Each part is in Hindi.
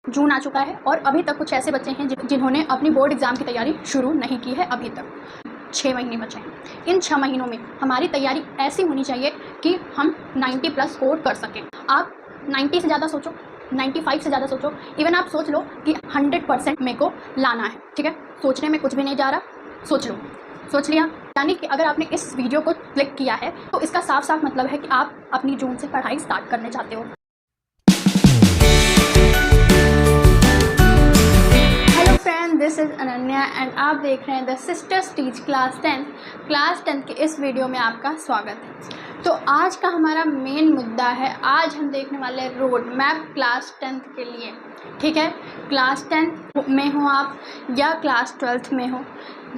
जून आ चुका है और अभी तक कुछ ऐसे बच्चे हैं जिन्होंने अपनी बोर्ड एग्ज़ाम की तैयारी शुरू नहीं की है। अभी तक 6 महीने बचे हैं। इन 6 महीनों में हमारी तैयारी ऐसी होनी चाहिए कि हम 90 प्लस स्कोर कर सकें। आप 90 से ज़्यादा सोचो, 95 से ज़्यादा सोचो, इवन आप सोच लो कि 100% मेरे को लाना है। ठीक है, सोचने में कुछ भी नहीं जा रहा, सोच लो। सोच लिया, यानी कि अगर आपने इस वीडियो को क्लिक किया है तो इसका साफ साफ मतलब है कि आप अपनी जून से पढ़ाई स्टार्ट करने चाहते हो। दिस इज़ अनन्या एंड आप देख रहे हैं द सिस्टर्स टीच क्लास 10 के इस वीडियो में आपका स्वागत है। तो आज का हमारा मेन मुद्दा है, आज हम देखने वाले हैं रोड मैप क्लास 10 के लिए। ठीक है, क्लास 10 में हो आप या क्लास 12th में हो,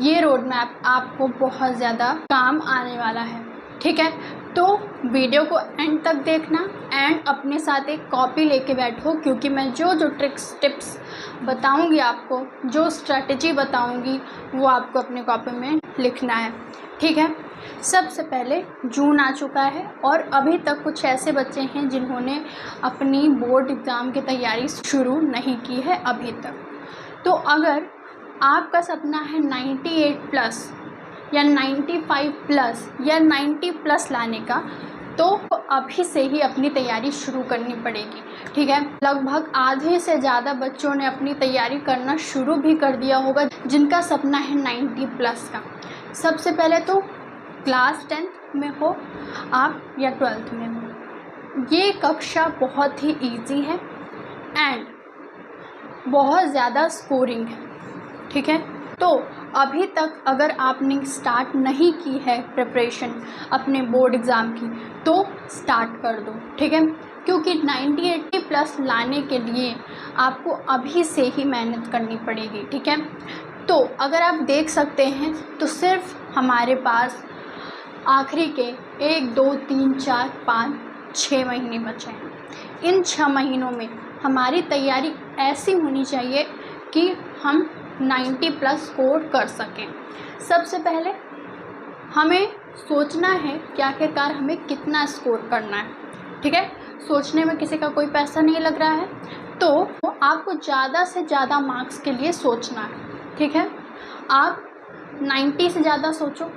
ये रोड मैप आपको बहुत ज़्यादा काम आने वाला है। ठीक है, तो वीडियो को एंड तक देखना एंड अपने साथ एक कॉपी लेके बैठो, क्योंकि मैं जो ट्रिक्स टिप्स बताऊंगी आपको, जो स्ट्रैटेजी बताऊंगी, वो आपको अपने कॉपी में लिखना है। ठीक है, सबसे पहले जून आ चुका है और अभी तक कुछ ऐसे बच्चे हैं जिन्होंने अपनी बोर्ड एग्ज़ाम की तैयारी शुरू नहीं की है अभी तक। तो अगर आपका सपना है 98 प्लस या 95 प्लस या 90 प्लस लाने का, तो अभी से ही अपनी तैयारी शुरू करनी पड़ेगी। ठीक है, लगभग आधे से ज़्यादा बच्चों ने अपनी तैयारी करना शुरू भी कर दिया होगा जिनका सपना है 90 प्लस का। सबसे पहले तो क्लास 10 में हो आप या 12th में हो, ये कक्षा बहुत ही इजी है एंड बहुत ज़्यादा स्कोरिंग है। ठीक है, तो अभी तक अगर आपने स्टार्ट नहीं की है प्रिपरेशन अपने बोर्ड एग्ज़ाम की, तो स्टार्ट कर दो। ठीक है, क्योंकि 90-80 प्लस लाने के लिए आपको अभी से ही मेहनत करनी पड़ेगी। ठीक है, तो अगर आप देख सकते हैं तो सिर्फ हमारे पास आखिरी के 1, 2, 3, 4, 5, 6 महीने बचे हैं। इन 6 महीनों में हमारी तैयारी ऐसी होनी चाहिए कि हम 90 प्लस स्कोर कर सकें। सबसे पहले हमें सोचना है कि आखिरकार हमें कितना स्कोर करना है। ठीक है, सोचने में किसी का कोई पैसा नहीं लग रहा है, तो आपको ज़्यादा से ज़्यादा मार्क्स के लिए सोचना है। ठीक है, आप 90 से ज़्यादा सोचो,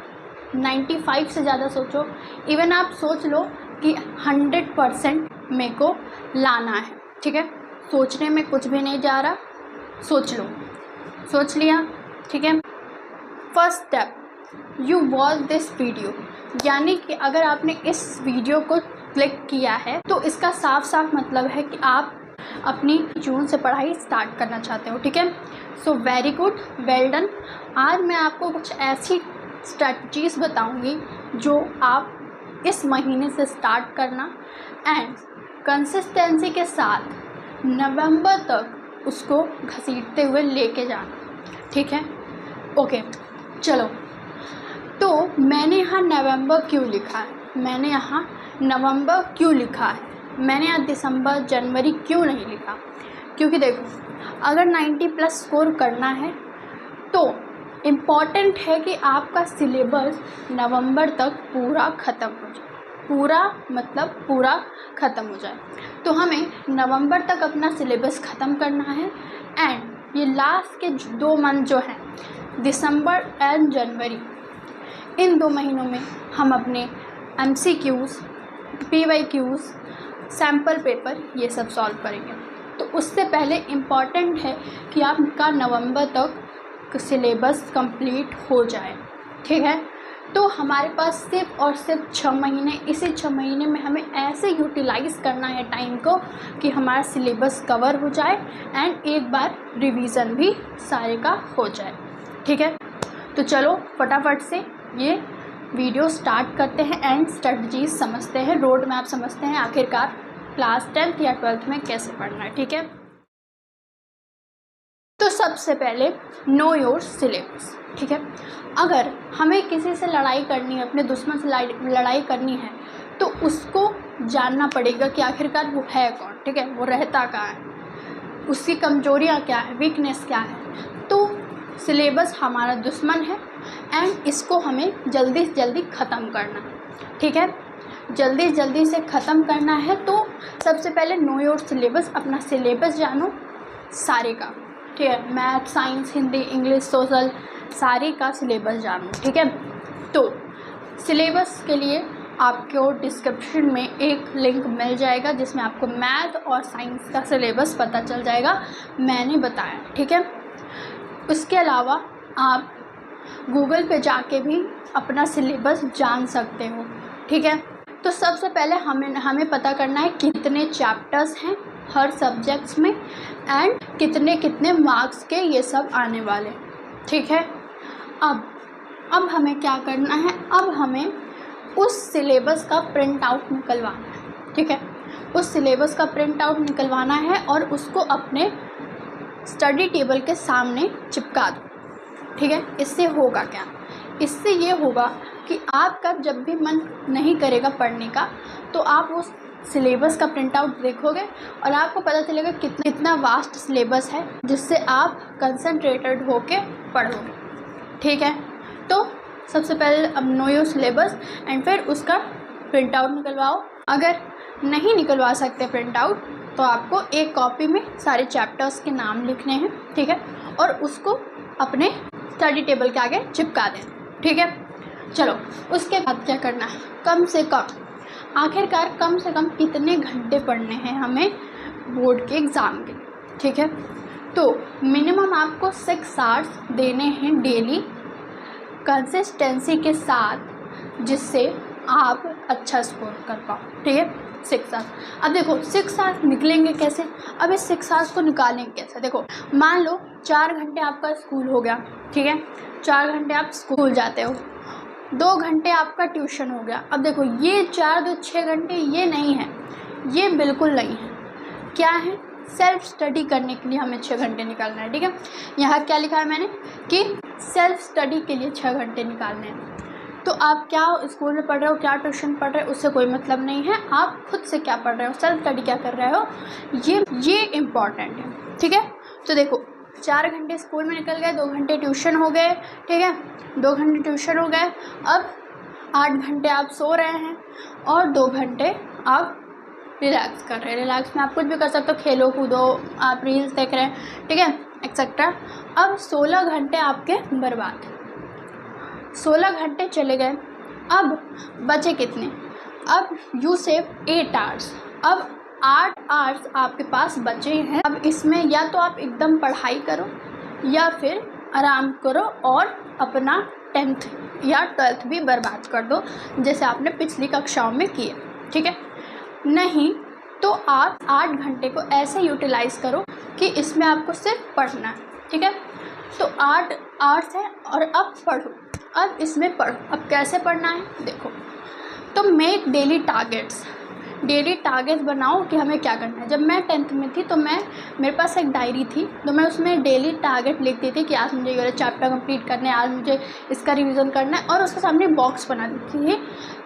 95 से ज़्यादा सोचो, इवन आप सोच लो कि 100% मेरे को लाना है। ठीक है, सोचने में कुछ भी नहीं जा रहा, सोच लो। सोच लिया, ठीक है। First step, you watch this video, यानी कि अगर आपने इस वीडियो को क्लिक किया है तो इसका साफ साफ मतलब है कि आप अपनी जून से पढ़ाई स्टार्ट करना चाहते हो। ठीक है, so very good, well done. आज मैं आपको कुछ ऐसी स्ट्रैटेजीज बताऊंगी जो आप इस महीने से स्टार्ट करना एंड कंसिस्टेंसी के साथ नवंबर तक उसको घसीटते हुए लेके जाना। ठीक है, ओके, चलो। तो मैंने यहाँ नवंबर क्यों लिखा है, मैंने यहाँ नवंबर क्यों लिखा है, मैंने यहाँ दिसंबर जनवरी क्यों नहीं लिखा? क्योंकि देखो, अगर 90 प्लस स्कोर करना है तो इम्पॉर्टेंट है कि आपका सिलेबस नवंबर तक पूरा ख़त्म हो जाए। पूरा मतलब पूरा ख़त्म हो जाए, तो हमें नवंबर तक अपना सिलेबस ख़त्म करना है एंड ये लास्ट के 2 मंथ जो हैं, दिसंबर एंड जनवरी, इन 2 महीनों में हम अपने MCQs, PYQs, सैम्पल पेपर ये सब सॉल्व करेंगे। तो उससे पहले इम्पॉर्टेंट है कि आपका नवंबर तक सिलेबस कंप्लीट हो जाए। ठीक है, तो हमारे पास सिर्फ और सिर्फ 6 महीने, इसी 6 महीने में हमें ऐसे यूटिलाइज़ करना है टाइम को कि हमारा सिलेबस कवर हो जाए एंड एक बार रिवीज़न भी सारे का हो जाए। ठीक है, तो चलो फटाफट से ये वीडियो स्टार्ट करते हैं एंड स्ट्रेटजीज समझते हैं, रोड मैप समझते हैं आखिरकार क्लास 10th या 12th में कैसे पढ़ना है। ठीक है, तो सबसे पहले नो योर सिलेबस। ठीक है, अगर हमें किसी से लड़ाई करनी है, अपने दुश्मन से लड़ाई करनी है, तो उसको जानना पड़ेगा कि आखिरकार वो है कौन। ठीक है, वो रहता कहाँ है, उसकी कमजोरियाँ क्या है, वीकनेस क्या है। तो सिलेबस हमारा दुश्मन है एंड इसको हमें जल्दी से जल्दी ख़त्म करना है। ठीक है, जल्दी से ख़त्म करना है, तो सबसे पहले नो योर सिलेबस, अपना सिलेबस जानो सारे का, ठीक है, math, science, Hindi, English, social, सारे का सिलेबस जानो, ठीक है। तो सिलेबस के लिए आपको डिस्क्रिप्शन में एक लिंक मिल जाएगा जिसमें आपको मैथ और साइंस का सिलेबस पता चल जाएगा, मैंने बताया, ठीक है। उसके अलावा आप गूगल पे जाके भी अपना सिलेबस जान सकते हो, ठीक है। तो सबसे पहले हमें पता करना है कितने चैप्टर्स हैं हर सब्जेक्ट्स में एंड कितने कितने मार्क्स के ये सब आने वाले, ठीक है। अब हमें क्या करना है, अब हमें उस सिलेबस का प्रिंट आउट निकलवाना है, ठीक है। उस सिलेबस का प्रिंट आउट निकलवाना है और उसको अपने स्टडी टेबल के सामने चिपका दो, ठीक है। इससे होगा क्या, इससे ये होगा कि आपका जब भी मन नहीं करेगा पढ़ने का तो आप उस सिलेबस का प्रिंट आउट देखोगे और आपको पता चलेगा कितना वास्ट सिलेबस है, जिससे आप कंसंट्रेटेड होके पढ़ोगे, ठीक है। तो सबसे पहले अब नो योर सिलेबस एंड फिर उसका प्रिंट आउट निकलवाओ। अगर नहीं निकलवा सकते प्रिंट आउट तो आपको एक कॉपी में सारे चैप्टर्स के नाम लिखने हैं, ठीक है, और उसको अपने स्टडी टेबल के आगे चिपका दें, ठीक है। चलो उसके बाद क्या करना है, कम से कम कितने घंटे पढ़ने हैं हमें बोर्ड के एग्ज़ाम के, ठीक है। तो मिनिमम आपको 6 आवर्स देने हैं डेली कंसिस्टेंसी के साथ, जिससे आप अच्छा स्कोर कर पाओ, ठीक है। 6 आवर्स। अब देखो 6 आवर्स निकलेंगे कैसे, अब इस 6 आवर्स को निकालेंगे कैसे। देखो मान लो 4 घंटे आपका स्कूल हो गया, ठीक है, 4 घंटे आप स्कूल जाते हो, 2 घंटे आपका ट्यूशन हो गया। अब देखो ये 4 2 6 घंटे ये नहीं है, ये बिल्कुल नहीं है, क्या है, सेल्फ स्टडी करने के लिए हमें 6 घंटे निकालना है, ठीक है। यहाँ क्या लिखा है मैंने कि सेल्फ स्टडी के लिए 6 घंटे निकालने हैं। तो आप क्या स्कूल में पढ़ रहे हो, क्या ट्यूशन पढ़ रहे हो, उससे कोई मतलब नहीं है, आप खुद से क्या पढ़ रहे हो, सेल्फ स्टडी क्या कर रहे हो, ये इम्पॉर्टेंट है, ठीक है। तो देखो 4 घंटे स्कूल में निकल गए, 2 घंटे ट्यूशन हो गए, ठीक है, 2 घंटे ट्यूशन हो गए। अब 8 घंटे आप सो रहे हैं और 2 घंटे आप रिलैक्स कर रहे हैं। रिलैक्स में आप कुछ भी कर सकते हो, खेलो कूदो, आप रील्स देख रहे हैं, ठीक है, एक्सेट्रा। अब 16 घंटे आपके बर्बाद, 16 घंटे चले गए। अब बचे कितने, अब यू सेव 8 आवर्स, अब 8 आवर्स आपके पास बचे हैं। अब इसमें या तो आप एकदम पढ़ाई करो या फिर आराम करो और अपना 10th या 12th भी बर्बाद कर दो, जैसे आपने पिछली कक्षाओं में किए, ठीक है। नहीं तो आप 8 घंटे को ऐसे यूटिलाइज़ करो कि इसमें आपको सिर्फ पढ़ना है, ठीक है। तो 8 आवर्स है और अब पढ़ो, अब इसमें पढ़ो। अब कैसे पढ़ना है देखो, तो मेक डेली टारगेट्स बनाओ कि हमें क्या करना है। जब मैं 10th में थी तो मेरे पास एक डायरी थी, तो मैं उसमें डेली टारगेट लिखती थी कि आज मुझे ये चैप्टर कंप्लीट करना है, आज मुझे इसका रिवीजन करना है, और उसके सामने बॉक्स बना देती थी।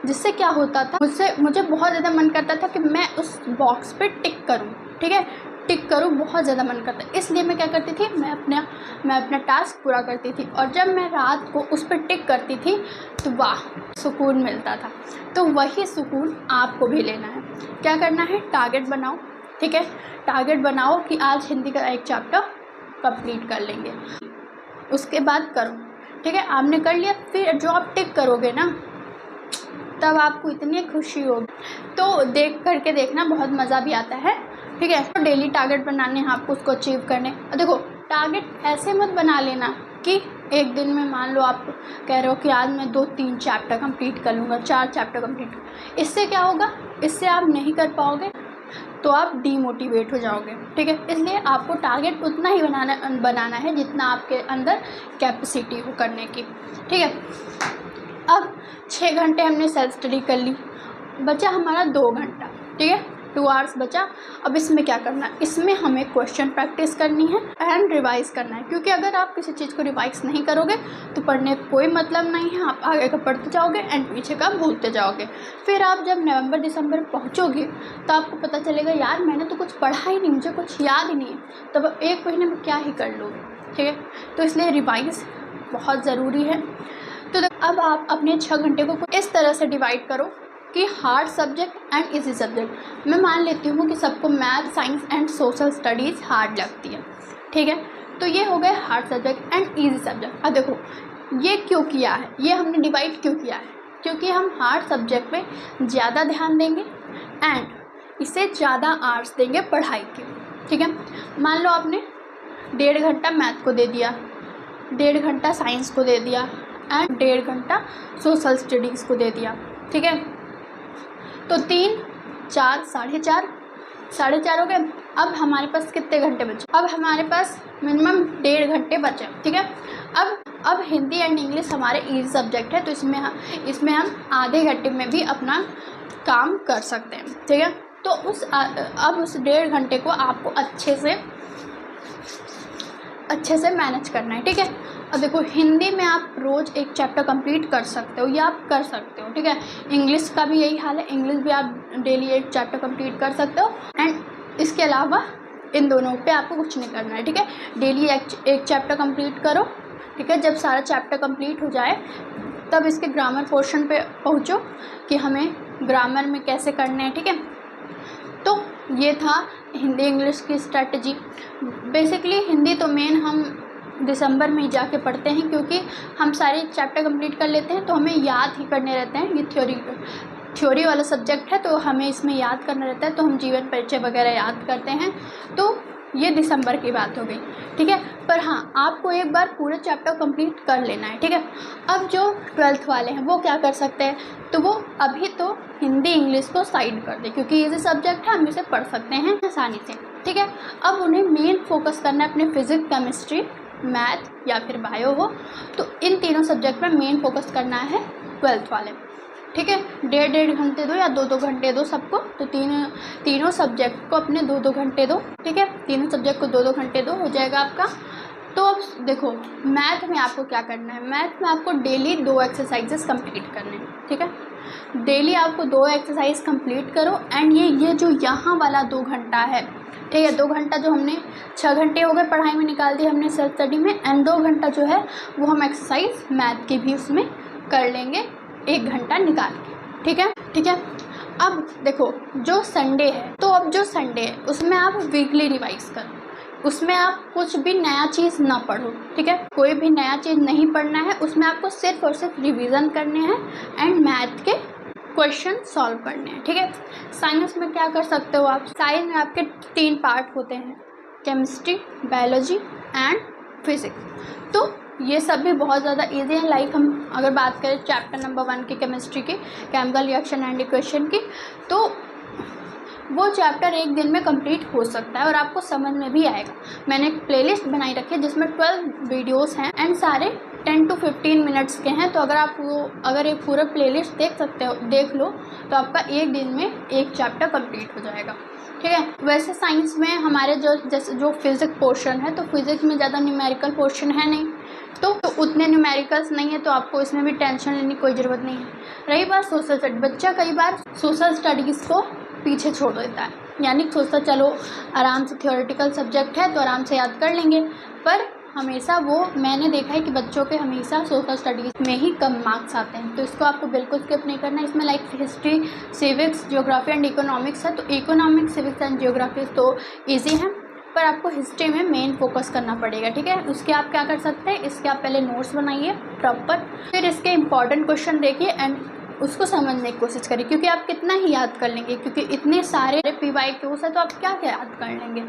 जिससे क्या होता था, मुझे बहुत ज़्यादा मन करता था कि मैं उस बॉक्स पे टिक करूँ, ठीक है, टिक करूँ, बहुत ज़्यादा मन करता। इसलिए मैं क्या करती थी, मैं अपना टास्क पूरा करती थी, और जब मैं रात को उस पर टिक करती थी तो वाह सुकून मिलता था। तो वही सुकून आपको भी लेना है। क्या करना है, टारगेट बनाओ, ठीक है, टारगेट बनाओ कि आज हिंदी का एक चैप्टर कंप्लीट कर लेंगे, उसके बाद करो, ठीक है। आपने कर लिया, फिर जो आप टिक करोगे ना तब आपको इतनी खुशी होगी, तो देख करके देखना, बहुत मज़ा भी आता है, ठीक है। तो डेली टारगेट बनाने हैं आपको, उसको अचीव करने। और देखो टारगेट ऐसे मत बना लेना कि एक दिन में मान लो आप कह रहे हो कि आज मैं 2-3 चैप्टर कंप्लीट कर लूँगा, 4 चैप्टर कंप्लीट। इससे क्या होगा, इससे आप नहीं कर पाओगे तो आप डीमोटिवेट हो जाओगे, ठीक है। इसलिए आपको टारगेट उतना ही बनाना है जितना आपके अंदर कैपेसिटी हो करने की, ठीक है। अब 6 घंटे हमने सेल्फ स्टडी कर ली, बचा हमारा 2 घंटा, ठीक है, 2 आवर्स बचा। अब इसमें क्या करना है, इसमें हमें क्वेश्चन प्रैक्टिस करनी है एंड रिवाइज़ करना है, क्योंकि अगर आप किसी चीज़ को रिवाइज़ नहीं करोगे तो पढ़ने का कोई मतलब नहीं है, आप आगे का पढ़ते जाओगे एंड पीछे का भूलते जाओगे। फिर आप जब नवंबर दिसंबर पहुँचोगे तो आपको पता चलेगा यार मैंने तो कुछ पढ़ा ही नहीं, मुझे कुछ याद ही नहीं है, तब 1 महीने में क्या ही कर लोगे, ठीक है। तो इसलिए रिवाइज़ बहुत ज़रूरी है। तो अब आप अपने 6 घंटे को इस तरह से डिवाइड करो कि hard subject and easy subject. मैं मान लेती हूँ कि सबको math, science and social studies hard लगती है, ठीक है। तो ये हो गए hard subject and easy subject. अब देखो ये क्यों किया है, ये हमने डिवाइड क्यों किया है, क्योंकि हम हार्ड सब्जेक्ट पे ज़्यादा ध्यान देंगे एंड इसे ज़्यादा आवर्स देंगे पढ़ाई के, ठीक है। मान लो आपने 1.5 घंटा मैथ को दे दिया, 1.5 घंटा साइंस को दे दिया एंड 1.5 घंटा सोशल स्टडीज़ को दे दिया, ठीक है। तो 3, 4, 4.5 हो गए। अब हमारे पास कितने घंटे बचे? अब हमारे पास मिनिमम 1.5 घंटे बचे, ठीक है। अब हिंदी एंड इंग्लिश हमारे इजी सब्जेक्ट है, तो इसमें हम आधे घंटे में भी अपना काम कर सकते हैं, ठीक है। तो उस 1.5 घंटे को आपको अच्छे से मैनेज करना है, ठीक है। अब देखो हिंदी में आप रोज़ एक चैप्टर कंप्लीट कर सकते हो, या आप कर सकते हो, ठीक है। इंग्लिश का भी यही हाल है, इंग्लिश भी आप डेली एक चैप्टर कंप्लीट कर सकते हो एंड इसके अलावा इन दोनों पे आपको कुछ नहीं करना है, ठीक है। डेली एक चैप्टर कंप्लीट करो, ठीक है। जब सारा चैप्टर कंप्लीट हो जाए तब इसके ग्रामर पोर्शन पे पहुँचो कि हमें ग्रामर में कैसे करने हैं, ठीक है। तो ये था हिंदी इंग्लिश की स्ट्रैटेजी। बेसिकली हिंदी तो मेन हम दिसंबर में ही जाके पढ़ते हैं, क्योंकि हम सारे चैप्टर कंप्लीट कर लेते हैं तो हमें याद ही करने रहते हैं। ये थ्योरी वाला सब्जेक्ट है तो हमें इसमें याद करना रहता है, तो हम जीवन परिचय वगैरह याद करते हैं। तो ये दिसंबर की बात हो गई, ठीक है। पर हाँ, आपको एक बार पूरे चैप्टर कंप्लीट कर लेना है, ठीक है। अब जो 12th वाले हैं वो क्या कर सकते हैं, तो वो अभी तो हिंदी इंग्लिश को साइड कर दे, क्योंकि ये जो सब्जेक्ट है हम इसे पढ़ सकते हैं आसानी से, ठीक है। अब उन्हें मेन फोकस करना है अपने फिजिक्स, केमिस्ट्री, मैथ या फिर बायो हो, तो इन तीनों सब्जेक्ट में मेन फोकस करना है 12th वाले, ठीक है। 1.5 घंटे दो या 2 घंटे दो सबको, तो तीनों सब्जेक्ट को अपने 2 घंटे दो, ठीक है। तीनों सब्जेक्ट को 2 घंटे दो, हो जाएगा आपका। तो अब देखो मैथ में आपको क्या करना है, मैथ में आपको डेली 2 एक्सरसाइजेस कंप्लीट करने हैं, ठीक है। डेली आपको 2 एक्सरसाइज कंप्लीट करो एंड ये जो यहाँ वाला 2 घंटा है, ठीक है, 2 घंटा जो हमने 6 घंटे हो गए पढ़ाई में निकाल दिए हमने सेल्फ स्टडी में, एंड 2 घंटा जो है वो हम एक्सरसाइज मैथ की भी उसमें कर लेंगे 1 घंटा निकाल के, ठीक है, ठीक है। अब देखो जो संडे है, तो अब जो संडे है उसमें आप वीकली रिवाइज करो, उसमें आप कुछ भी नया चीज़ ना पढ़ो, ठीक है। कोई भी नया चीज़ नहीं पढ़ना है, उसमें आपको सिर्फ और सिर्फ रिवीजन करने हैं एंड मैथ के क्वेश्चन सॉल्व करने हैं, ठीक है। साइंस में क्या कर सकते हो आप, साइंस में आपके 3 पार्ट होते हैं, केमिस्ट्री, बायोलॉजी एंड फिजिक्स। तो ये सब भी बहुत ज़्यादा इजी है। लाइक हम अगर बात करें चैप्टर नंबर 1 की केमिस्ट्री की, केमिकल रिएक्शन एंड इक्वेशन की, तो वो चैप्टर एक दिन में कंप्लीट हो सकता है और आपको समझ में भी आएगा। मैंने एक प्लेलिस्ट बनाई रखी है जिसमें 12 वीडियोस हैं एंड सारे 10 to 15 मिनट्स के हैं। तो अगर एक पूरा प्लेलिस्ट देख लो तो आपका एक दिन में एक चैप्टर कंप्लीट हो जाएगा, ठीक है। वैसे साइंस में हमारे जो फिजिक्स पोर्शन है, तो फिजिक्स में ज़्यादा न्यूमेरिकल पोर्शन है नहीं, तो उतने न्यूमेरिकल्स नहीं है, तो आपको इसमें भी टेंशन लेने की कोई ज़रूरत नहीं है। रही बात सोशल स्टडी, बच्चा कई बार सोशल स्टडीज़ को पीछे छोड़ देता है, यानी सोचता चलो आराम से थ्योरेटिकल सब्जेक्ट है तो आराम से याद कर लेंगे, पर हमेशा वो मैंने देखा है कि बच्चों के हमेशा सोशल स्टडीज़ में ही कम मार्क्स आते हैं। तो इसको आपको बिल्कुल स्किप नहीं करना है। इसमें like history, civics, geography and economics है, तो इकोनॉमिक्स, सिविक्स एंड ज्योग्राफी तो ईजी है, पर आपको हिस्ट्री में मेन फोकस करना पड़ेगा, ठीक है। उसके आप क्या कर सकते हैं, इसके आप पहले नोट्स बनाइए प्रॉपर, फिर इसके इंपॉर्टेंट क्वेश्चन देखिए एंड उसको समझने की कोशिश करिए, क्योंकि आप कितना ही याद कर लेंगे, क्योंकि इतने सारे PYQs है तो आप क्या क्या याद कर लेंगे,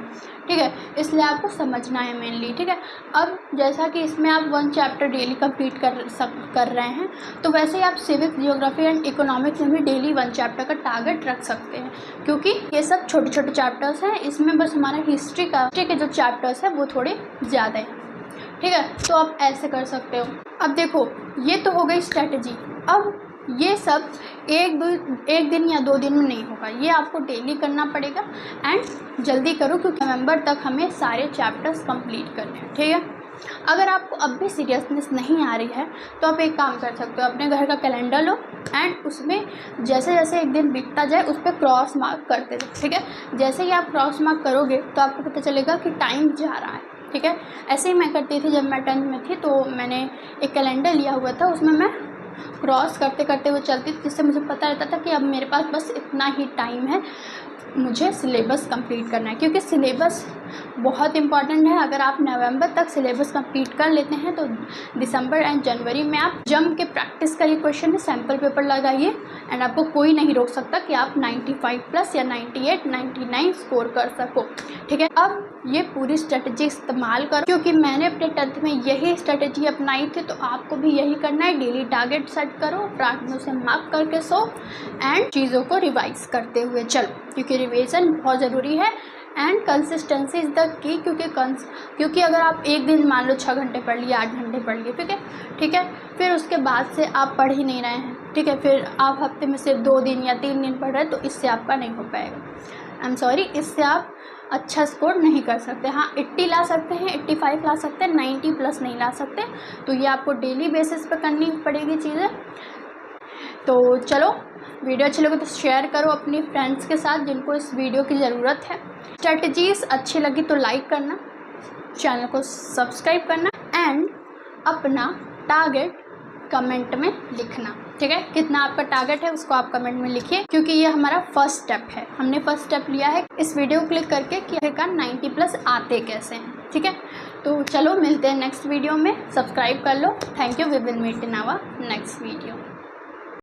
ठीक है। इसलिए आपको समझना है मेनली, ठीक है। अब जैसा कि इसमें आप 1 चैप्टर डेली कंप्लीट कर रहे हैं, तो वैसे ही आप सिविक्स, ज्योग्राफी एंड इकोनॉमिक्स में भी डेली 1 चैप्टर का टारगेट रख सकते हैं, क्योंकि ये सब छोटे छोटे चैप्टर्स हैं। इसमें बस हमारा हिस्ट्री के जो चैप्टर्स हैं वो थोड़े ज़्यादा हैं, ठीक है। तो आप ऐसे कर सकते हो। अब देखो ये तो हो गई स्ट्रैटेजी। अब ये सब एक दिन या 2 दिन में नहीं होगा, ये आपको डेली करना पड़ेगा एंड जल्दी करो, क्योंकि नवंबर तक हमें सारे चैप्टर्स कंप्लीट करने हैं, ठीक है। अगर आपको अब भी सीरियसनेस नहीं आ रही है तो आप एक काम कर सकते हो, अपने घर का कैलेंडर लो एंड उसमें जैसे जैसे एक दिन बीतता जाए उस पर क्रॉस मार्क करते जाओ, ठीक है। जैसे ही आप क्रॉस मार्क करोगे तो आपको पता चलेगा कि टाइम जा रहा है, ठीक है। ऐसे ही मैं करती थी जब मैं 10th में थी, तो मैंने एक कैलेंडर लिया हुआ था, उसमें मैं क्रॉस करते करते वो चलती थी, जिससे मुझे पता रहता था कि अब मेरे पास बस इतना ही टाइम है, मुझे सिलेबस कंप्लीट करना है। क्योंकि सिलेबस बहुत इंपॉर्टेंट है। अगर आप नवंबर तक सिलेबस कंप्लीट कर लेते हैं तो दिसंबर एंड जनवरी में आप जम के प्रैक्टिस करिए, क्वेश्चन में सैम्पल पेपर लगाइए, एंड आपको कोई नहीं रोक सकता कि आप 95 प्लस या 98, 99 स्कोर कर सको। ठीक है, अब ये पूरी स्ट्रेटजी इस्तेमाल करो, क्योंकि मैंने अपने 10th में यही स्ट्रेटजी अपनाई थी, तो आपको भी यही करना है। डेली टारगेट सेट करो, रात में उसे मार्क करके सो, एंड चीज़ों को रिवाइज करते हुए चलो, क्योंकि रिवीजन बहुत ज़रूरी है and consistency is the key. क्योंकि अगर आप एक दिन मान लो 6 घंटे पढ़ लिए, 8 घंटे पढ़ लिए, ठीक है, फिर उसके बाद से आप पढ़ ही नहीं रहे हैं, ठीक है, फिर आप हफ्ते में सिर्फ 2 दिन या 3 दिन पढ़ रहे हैं, तो इससे आपका नहीं हो पाएगा। आई एम सॉरी, इससे आप अच्छा स्कोर नहीं कर सकते। हाँ, 80 ला सकते हैं, 85 ला सकते हैं, 90 प्लस नहीं ला सकते। तो ये आपको डेली बेसिस पर करनी पड़ेगी चीज़ें। तो चलो, वीडियो अच्छी लगे तो शेयर करो अपनी फ्रेंड्स के साथ जिनको इस वीडियो की ज़रूरत है। स्ट्रेटजीज अच्छी लगी तो लाइक करना, चैनल को सब्सक्राइब करना, एंड अपना टारगेट कमेंट में लिखना। ठीक है, कितना आपका टारगेट है उसको आप कमेंट में लिखिए, क्योंकि ये हमारा फर्स्ट स्टेप है। हमने फर्स्ट स्टेप लिया है इस वीडियो को क्लिक करके कि आखिरकार 90 प्लस आते कैसे हैं। ठीक है, तो चलो मिलते हैं नेक्स्ट वीडियो में। सब्सक्राइब कर लो। Thank you, we will meet in our next video.